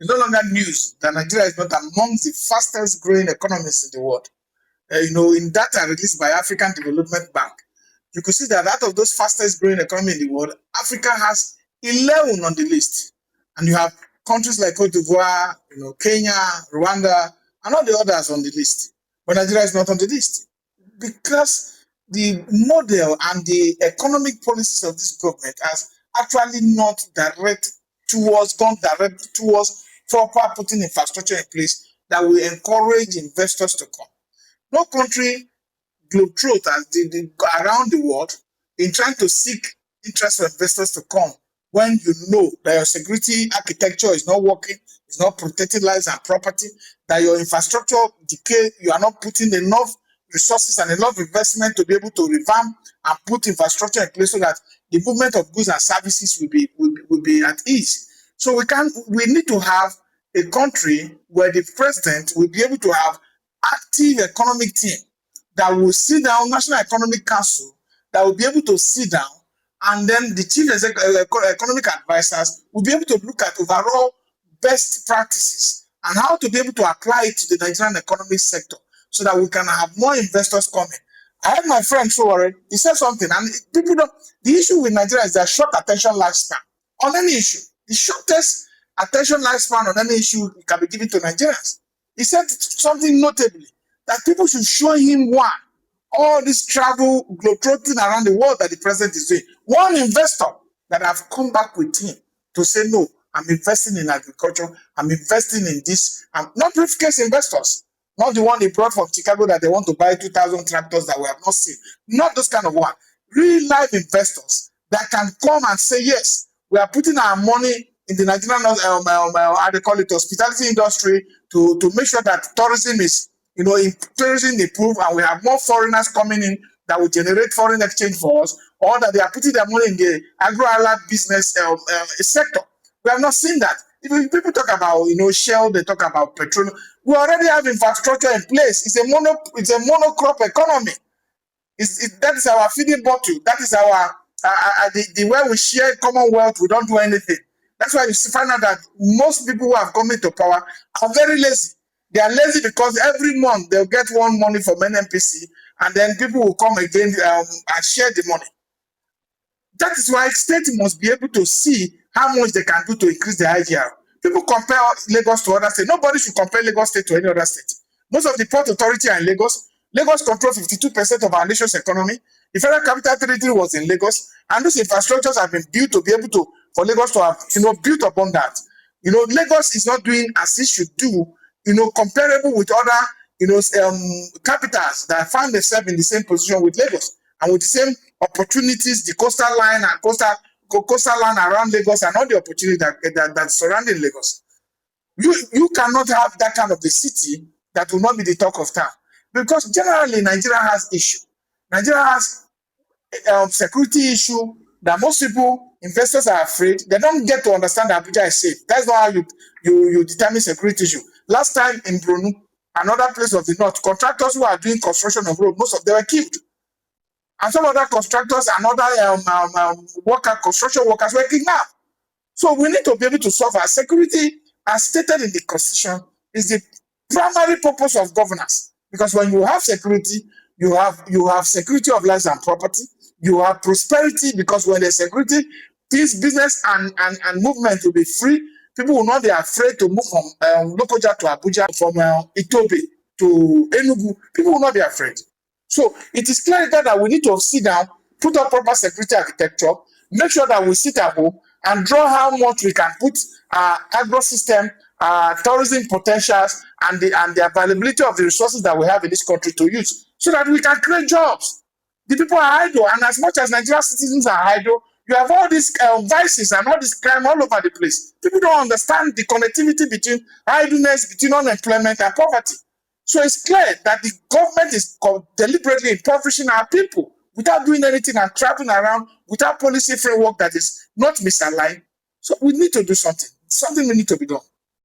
It's no longer news that Nigeria is not among the fastest growing economies in the world. In data released by African Development Bank, you could see that out of those fastest growing economy in the world, Africa has 11 on the list. And you have countries like Cote d'Ivoire, Kenya, Rwanda, and all the others on the list. But Nigeria is not on the list because the model and the economic policies of this government has actually not gone direct towards proper putting infrastructure in place that will encourage investors to come. No country globetrotters around the world in trying to seek interest for investors to come when you know that your security architecture is not working, it's not protecting lives and property, that your infrastructure decay, you are not putting enough resources and enough investment to be able to revamp and put infrastructure in place so that the movement of goods and services will be at ease. So we need to have a country where the president will be able to have active economic team that will sit down, National Economic Council, that will be able to sit down, and then the chief economic advisors will be able to look at overall best practices and how to be able to apply it to the Nigerian economic sector so that we can have more investors coming. I had my friend Showore, he said something, and people don't. The issue with Nigeria is that short attention lifespan on any issue. The shortest attention lifespan on any issue can be given to Nigerians. He said something notably that people should show him all this travel globetrotting around the world that the president is doing. One investor that have come back with him to say, no, I'm investing in agriculture, I'm investing in this. I'm not briefcase investors, not the one they brought from Chicago that they want to buy 2,000 tractors that we have not seen. Not those kind of one. Real life investors that can come and say, yes, we are putting our money in the Nigerian, how they call it, hospitality industry to make sure that tourism is, tourism improve and we have more foreigners coming in that will generate foreign exchange for us, or that they are putting their money in the agro-allied business sector. We have not seen that. If people talk about, Shell, they talk about petroleum. We already have infrastructure in place. It's a monocrop economy. That is our feeding bottle. That is our the way we share commonwealth. We don't do anything. That's why you find out that most people who have come into power are very lazy. They are lazy because every month they'll get one money from NNPC, and then people will come again and share the money. That is why states must be able to see how much they can do to increase the IGR. People compare Lagos to other states. Nobody should compare Lagos State to any other state. Most of the port authority are in Lagos. Lagos controls 52% of our nation's economy. The Federal Capital Territory was in Lagos, and those infrastructures have been built to be able to, for Lagos to have, built upon that. Lagos is not doing as it should do, comparable with other, capitals that find themselves in the same position with Lagos and with the same opportunities, the coastal line and coastal line around Lagos and all the opportunities that surrounding Lagos. You cannot have that kind of the city that will not be the talk of town, because generally Nigeria has issue. Nigeria has security issue that most people, investors are afraid. They don't get to understand that Abuja is safe. That's not how you determine security issue. Last time in Brunu, another place of the north, contractors who are doing construction of road, most of them were killed. And some other contractors and other construction workers were kidnapped. So we need to be able to solve our security, as stated in the Constitution, is the primary purpose of governance. Because when you have security, you have security of lives and property, you have prosperity, because when there's security, peace, business, and movement will be free. People will not be afraid to move from Lokoja to Abuja, from Itobe to Enugu. People will not be afraid. So it is clear that we need to sit down, put up proper security architecture, make sure that we sit at home and draw how much we can put our agro system, tourism potentials, and the availability of the resources that we have in this country to use, so that we can create jobs. The people are idle, and as much as Nigerian citizens are idle, you have all these vices and all this crime all over the place. People don't understand the connectivity between idleness, between unemployment and poverty. So it's clear that the government is deliberately impoverishing our people without doing anything and traveling around without policy framework that is not misaligned. So we need to do something. Something we need to be done.